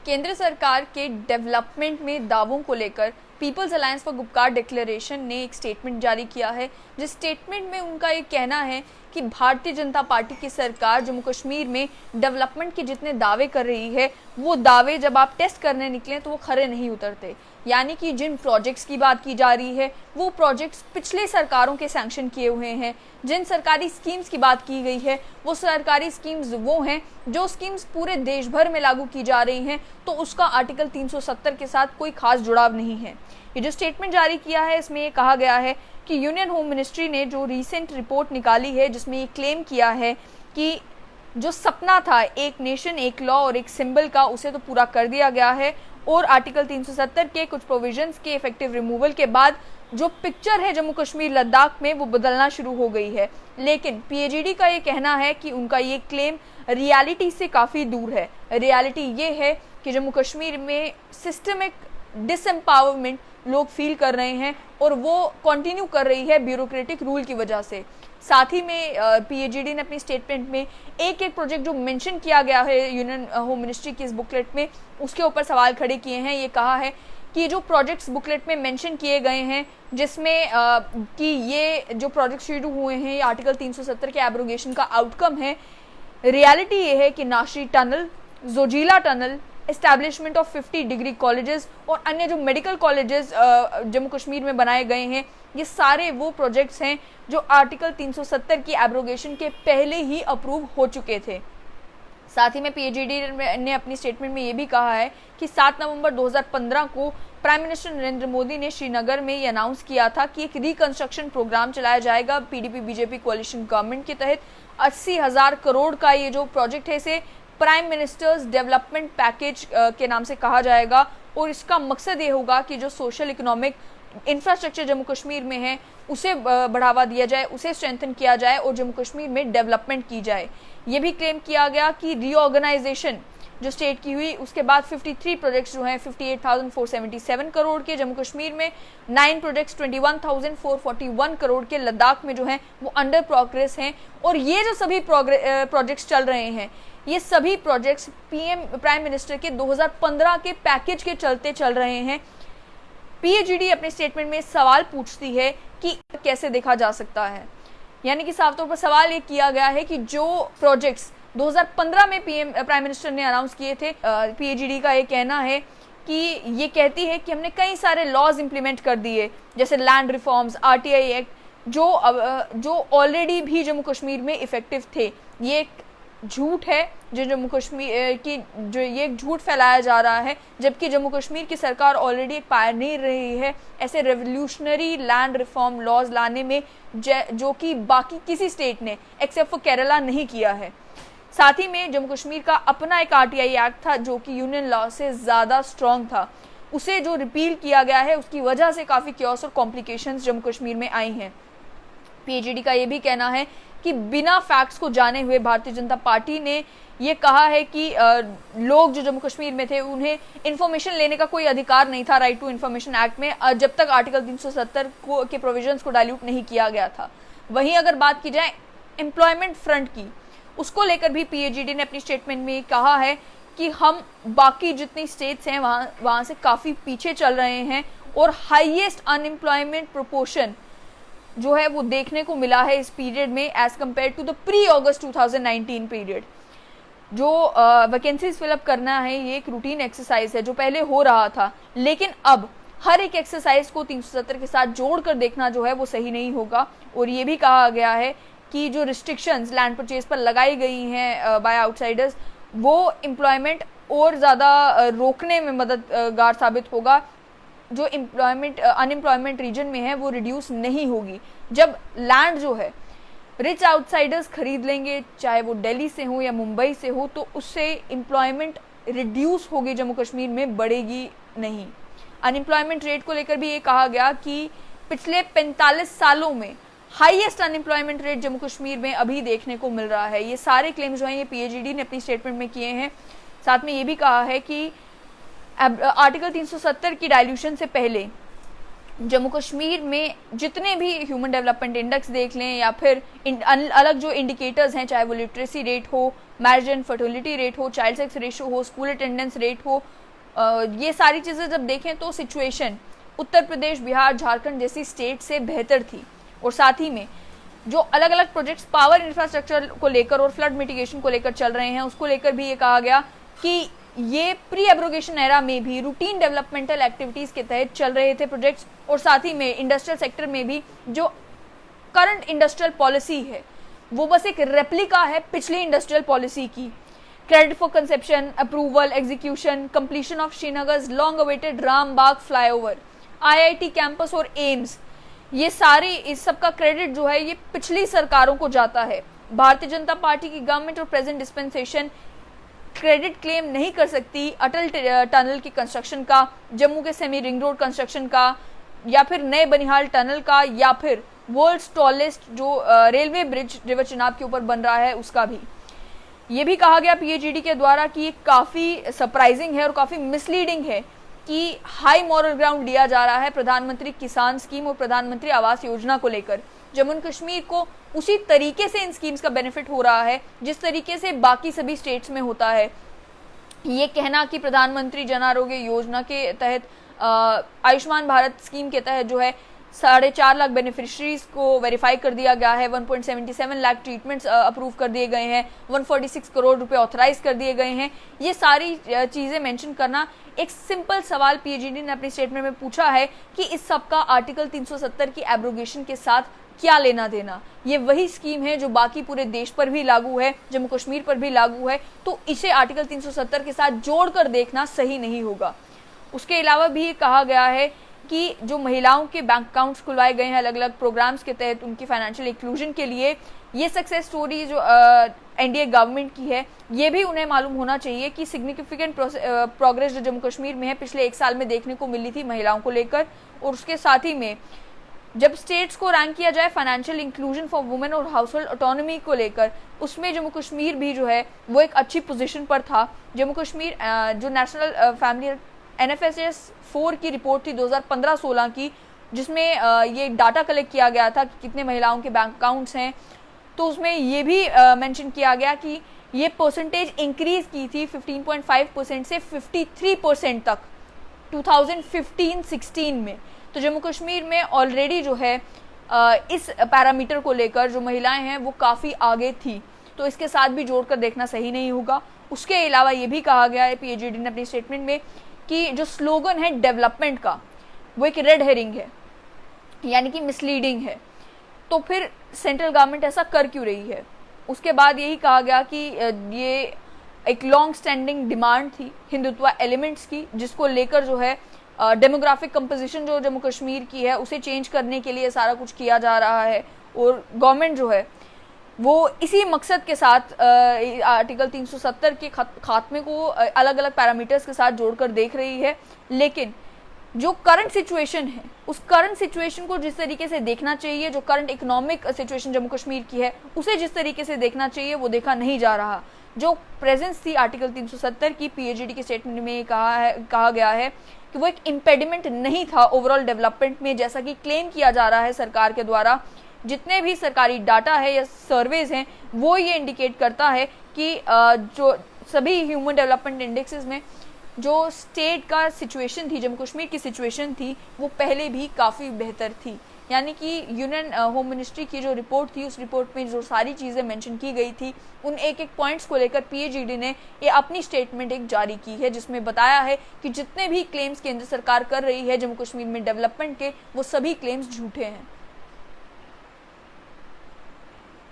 केंद्र सरकार के डेवलपमेंट में दावों को लेकर people's alliance for Gupkar declaration ने एक स्टेटमेंट जारी किया है, जिस स्टेटमेंट में उनका ये कहना है कि भारतीय जनता पार्टी की सरकार जम्मू कश्मीर में डेवलपमेंट के जितने दावे कर रही है वो दावे जब आप टेस्ट करने निकले तो वो खरे नहीं उतरते। यानी कि जिन प्रोजेक्ट्स की बात की जा रही है वो प्रोजेक्ट्स पिछले सरकारों के सैंक्शन किए हुए हैं। जिन सरकारी स्कीम्स की बात की गई है वो सरकारी स्कीम्स वो हैं जो स्कीम्स पूरे देश भर में लागू की जा रही हैं, तो उसका आर्टिकल 370 के साथ कोई खास जुड़ाव नहीं है। ये जो स्टेटमेंट जारी किया है इसमें ये कहा गया है कि यूनियन होम मिनिस्ट्री ने जो रीसेंट रिपोर्ट निकाली है जिसमें ये क्लेम किया है कि जो सपना था एक नेशन एक लॉ और एक सिंबल का, उसे तो पूरा कर दिया गया है और आर्टिकल 370 के कुछ प्रोविजंस के इफेक्टिव रिमूवल के बाद जो पिक्चर है जम्मू कश्मीर लद्दाख में वो बदलना शुरू हो गई है। लेकिन पीएजीडी का ये कहना है कि उनका ये क्लेम रियलिटी से काफ़ी दूर है। रियलिटी ये है कि जम्मू कश्मीर में सिस्टमिक डिसएम्पावरमेंट लोग फील कर रहे हैं और वो कंटिन्यू कर रही है ब्यूरोक्रेटिक रूल की वजह से। साथ ही में पीएजीडी ने अपनी स्टेटमेंट में एक एक प्रोजेक्ट जो मेंशन किया गया है यूनियन होम मिनिस्ट्री की इस बुकलेट में उसके ऊपर सवाल खड़े किए हैं। ये कहा है कि जो प्रोजेक्ट्स बुकलेट में मेंशन किए गए हैं जिसमें कि ये जो प्रोजेक्ट शुरू हुए हैं ये आर्टिकल 370 के एब्रोगेशन का आउटकम है। रियलिटी ये है कि Nashri tunnel, Zoji La tunnel, establishment of 50 degree colleges और अन्य जो मेडिकल कॉलेजेस जम्मू कश्मीर में बनाए गए हैं ये सारे वो प्रोजेक्ट्स हैं जो आर्टिकल 370 की एब्रोगेशन के पहले ही अप्रूव हो चुके थे। साथ ही में पीएजीडी ने अपनी स्टेटमेंट में ये भी कहा है कि 7 नवंबर 2015 को प्राइम मिनिस्टर नरेंद्र मोदी ने श्रीनगर में ये अनाउंस किया था कि एक रिकंस्ट्रक्शन प्रोग्राम चलाया जाएगा पीडीपी बीजेपी कोalition गवर्नमेंट के तहत। 80,000 करोड़ का ये जो प्रोजेक्ट है इसे प्राइम मिनिस्टर्स डेवलपमेंट पैकेज के नाम से कहा जाएगा और इसका मकसद ये होगा कि जो social economic infrastructure Jammu Kashmir में है उसे बढ़ावा दिया जाए, उसे स्ट्रेंथन किया जाए और जम्मू कश्मीर में डेवलपमेंट की जाए। ये भी क्लेम किया गया कि रीऑर्गेनाइजेशन जो स्टेट की हुई उसके बाद 53 प्रोजेक्ट्स जो हैं 58,477 करोड़ के जम्मू कश्मीर में, 9 प्रोजेक्ट्स 21,441 करोड़ के लद्दाख में जो हैं वो अंडर प्रोग्रेस हैं। और ये जो सभी प्रोजेक्ट्स चल रहे हैं ये सभी प्रोजेक्ट्स प्राइम मिनिस्टर के 2015 के पैकेज के चलते चल रहे हैं। पीएजीडी अपने स्टेटमेंट में सवाल पूछती है कि कैसे देखा जा सकता है। यानी कि साफ तौर पर सवाल ये किया गया है कि जो प्रोजेक्ट्स 2015 में प्राइम मिनिस्टर ने अनाउंस किए थे, पीएजीडी का ये कहना है कि ये कहती है कि हमने कई सारे लॉज इंप्लीमेंट कर दिए जैसे लैंड रिफॉर्म्स, आरटीआई एक्ट जो ऑलरेडी भी जम्मू कश्मीर में इफेक्टिव थे। ये एक झूठ है जो जम्मू कश्मीर की जो ये एक झूठ फैलाया जा रहा है, जबकि जम्मू कश्मीर की सरकार ऑलरेडी एक पायनियर रही है ऐसे रेवोल्यूशनरी लैंड रिफॉर्म लॉज लाने में जो कि बाकी किसी स्टेट ने एक्सेप्ट फॉर केरला नहीं किया है। साथ ही में जम्मू कश्मीर का अपना एक आरटीआई एक्ट था जो कि यूनियन लॉ से ज़्यादा स्ट्रॉन्ग था, उसे जो रिपील किया गया है उसकी वजह से काफ़ी क्योस और कॉम्प्लिकेशंस जम्मू कश्मीर में आई हैं। पीएजीडी का ये भी कहना है कि बिना फैक्ट्स को जाने हुए भारतीय जनता पार्टी ने ये कहा है कि लोग जो जम्मू कश्मीर में थे उन्हें इन्फॉर्मेशन लेने का कोई अधिकार नहीं था राइट टू इन्फॉर्मेशन एक्ट में, जब तक आर्टिकल 370 के प्रोविजंस को डाइल्यूट नहीं किया गया था। वहीं अगर बात की जाए एम्प्लॉयमेंट फ्रंट की, उसको लेकर भी पीएजीडी ने अपनी स्टेटमेंट में कहा है कि हम बाकी जितनी स्टेट्स हैं वहाँ से काफ़ी पीछे चल रहे हैं और हाईएस्ट अनएम्प्लॉयमेंट प्रोपोर्शन जो है वो देखने को मिला है इस पीरियड में as compare to the pre August 2019 period. जो वैकेंसीज फिलअप करना है ये एक रूटीन एक्सरसाइज है जो पहले हो रहा था, लेकिन अब हर एक एक्सरसाइज को 370 के साथ जोड़कर देखना जो है वो सही नहीं होगा। और ये भी कहा गया है कि जो रिस्ट्रिक्शंस लैंड परचेज पर लगाई गई हैं बाय आउटसाइडर्स वो एम्प्लॉयमेंट और ज़्यादा रोकने में मददगार साबित होगा। जो अनएम्प्लॉयमेंट रीजन में है वो रिड्यूस नहीं होगी। जब लैंड जो है रिच आउटसाइडर्स खरीद लेंगे, चाहे वो दिल्ली से हो या मुंबई से हो, तो उससे एम्प्लॉयमेंट रिड्यूस होगी जम्मू कश्मीर में, बढ़ेगी नहीं। अनएम्प्लॉयमेंट रेट को लेकर भी ये कहा गया कि पिछले 45 सालों में highest unemployment rate Jammu Kashmir में अभी देखने को मिल रहा है। ये सारे क्लेम्स जो हैं ये पीएजीडी ने अपनी स्टेटमेंट में किए हैं। साथ में ये भी कहा है कि आर्टिकल 370 की डाइल्यूशन से पहले जम्मू कश्मीर में जितने भी ह्यूमन डेवलपमेंट इंडेक्स देख लें या फिर अलग जो इंडिकेटर्स हैं, चाहे वो लिटरेसी रेट हो, मैरिज एंड फर्टिलिटी रेट हो, चाइल्ड सेक्स रेशियो हो, स्कूल अटेंडेंस रेट हो, ये सारी चीज़ें जब देखें तो सिचुएशन उत्तर प्रदेश, बिहार, झारखंड जैसी स्टेट से बेहतर थी। और साथ ही में जो अलग अलग प्रोजेक्ट्स पावर इंफ्रास्ट्रक्चर को लेकर और फ्लड मिटिगेशन को लेकर चल रहे हैं, उसको लेकर भी ये कहा गया कि ये प्री एब्रोगेशन एरा में भी रूटीन डेवलपमेंटल एक्टिविटीज़ के तहत चल रहे थे प्रोजेक्ट्स। और साथ ही में इंडस्ट्रियल सेक्टर में भी जो करंट इंडस्ट्रियल पॉलिसी है वो बस एक रेप्लिका है पिछली इंडस्ट्रियल पॉलिसी की। Credit for conception, approval, execution, completion of Srinagar's long awaited Rambagh flyover, IIT campus और एम्स, ये सारी इस सब का क्रेडिट जो है ये पिछली सरकारों को जाता है। भारतीय जनता पार्टी की गवर्नमेंट और प्रेजेंट डिस्पेंसेशन क्रेडिट क्लेम नहीं कर सकती अटल टनल की कंस्ट्रक्शन का, जम्मू के सेमी रिंग रोड कंस्ट्रक्शन का, या फिर नए बनिहाल टनल का, या फिर वर्ल्ड्स टॉलेस्ट जो रेलवे ब्रिज रिवर चिनाब के ऊपर बन रहा है उसका भी। ये भी कहा गया PAGD के द्वारा कि ये काफ़ी सरप्राइजिंग है और काफ़ी मिसलीडिंग है कि हाई मॉरल ग्राउंड लिया जा रहा है प्रधानमंत्री किसान स्कीम और प्रधानमंत्री आवास योजना को लेकर। जम्मू एंड कश्मीर को उसी तरीके से इन स्कीम्स का बेनिफिट हो रहा है जिस तरीके से बाकी सभी स्टेट्स में होता है। ये कहना कि प्रधानमंत्री जन आरोग्य योजना के तहत आयुष्मान भारत स्कीम के तहत जो है 4.5 लाख बेनिफिशरीज को वेरीफाई कर दिया गया है, 1.77 लाख ट्रीटमेंट्स अप्रूव कर दिए गए हैं, 146 करोड़ रुपए ऑथराइज कर दिए गए हैं। ये सारी चीज़ें मेंशन करना, एक सिंपल सवाल PAGD ने अपनी स्टेटमेंट में पूछा है कि इस सब का आर्टिकल 370 की एब्रोगेशन के साथ क्या लेना देना। ये वही स्कीम है जो बाकी पूरे देश पर भी लागू है, जम्मू कश्मीर पर भी लागू है, तो इसे आर्टिकल 370 के साथ जोड़कर देखना सही नहीं होगा। उसके अलावा भी कहा गया है कि जो महिलाओं के बैंक अकाउंट्स खुलवाए गए हैं अलग अलग प्रोग्राम्स के तहत उनकी फाइनेंशियल इंक्लूजन के लिए, ये सक्सेस स्टोरी जो NDA गवर्नमेंट की है, ये भी उन्हें मालूम होना चाहिए कि सिग्निफिकेंट प्रोग्रेस जो जम्मू कश्मीर में है पिछले 1 साल में देखने को मिली थी महिलाओं को लेकर। और उसके साथ ही में जब स्टेट्स को रैंक किया जाए फाइनेंशियल इंक्लूजन फॉर वुमेन और हाउस होल्ड ऑटोनॉमी को लेकर, उसमें जम्मू कश्मीर भी जो है वो एक अच्छी पोजीशन पर था। जम्मू कश्मीर जो नेशनल फैमिली NFSS 4 की रिपोर्ट थी 2015-16 की, जिसमें ये डाटा कलेक्ट किया गया था कि कितने महिलाओं के बैंक अकाउंट्स हैं, तो उसमें ये भी मेंशन किया गया कि ये परसेंटेज इंक्रीज की थी 15.5% से 53% तक 2015-16 में। तो जम्मू कश्मीर में ऑलरेडी जो है इस पैरामीटर को लेकर जो महिलाएं हैं वो काफ़ी आगे थी, तो इसके साथ भी जोड़कर देखना सही नहीं होगा। उसके अलावा ये भी कहा गया है PAGD ने अपनी स्टेटमेंट में कि जो स्लोगन है डेवलपमेंट का वो एक रेड हेरिंग है, यानी कि मिसलीडिंग है। तो फिर सेंट्रल गवर्नमेंट ऐसा कर क्यों रही है? उसके बाद यही कहा गया कि ये एक लॉन्ग स्टैंडिंग डिमांड थी हिंदुत्व एलिमेंट्स की, जिसको लेकर जो है डेमोग्राफिक कंपोजिशन जो जम्मू कश्मीर की है उसे चेंज करने के लिए सारा कुछ किया जा रहा है। और गवर्नमेंट जो है वो इसी मकसद के साथ आर्टिकल 370 के खात्मे को अलग अलग पैरामीटर्स के साथ जोड़कर देख रही है। लेकिन जो करंट सिचुएशन है उस करंट सिचुएशन को जिस तरीके से देखना चाहिए, जो current economic situation Jammu Kashmir की है उसे जिस तरीके से देखना चाहिए वो देखा नहीं जा रहा। जो प्रेजेंस थी आर्टिकल 370 की PAGD के स्टेटमेंट में कहा गया है कि वो एक इम्पेडिमेंट नहीं था ओवरऑल डेवलपमेंट में, जैसा कि क्लेम किया जा रहा है सरकार के द्वारा। जितने भी सरकारी डाटा है या सर्वेज हैं वो ये इंडिकेट करता है कि जो सभी ह्यूमन डेवलपमेंट इंडेक्सेस में जो स्टेट का सिचुएशन थी, जम्मू कश्मीर की सिचुएशन थी, वो पहले भी काफ़ी बेहतर थी। यानी कि यूनियन होम मिनिस्ट्री की जो रिपोर्ट थी उस रिपोर्ट में जो सारी चीज़ें मेंशन की गई थी उन एक एक पॉइंट्स को लेकर PAGD ने ये अपनी स्टेटमेंट एक जारी की है, जिसमें बताया है कि जितने भी क्लेम्स केंद्र सरकार कर रही है जम्मू कश्मीर में डेवलपमेंट के, वो सभी क्लेम्स झूठे हैं।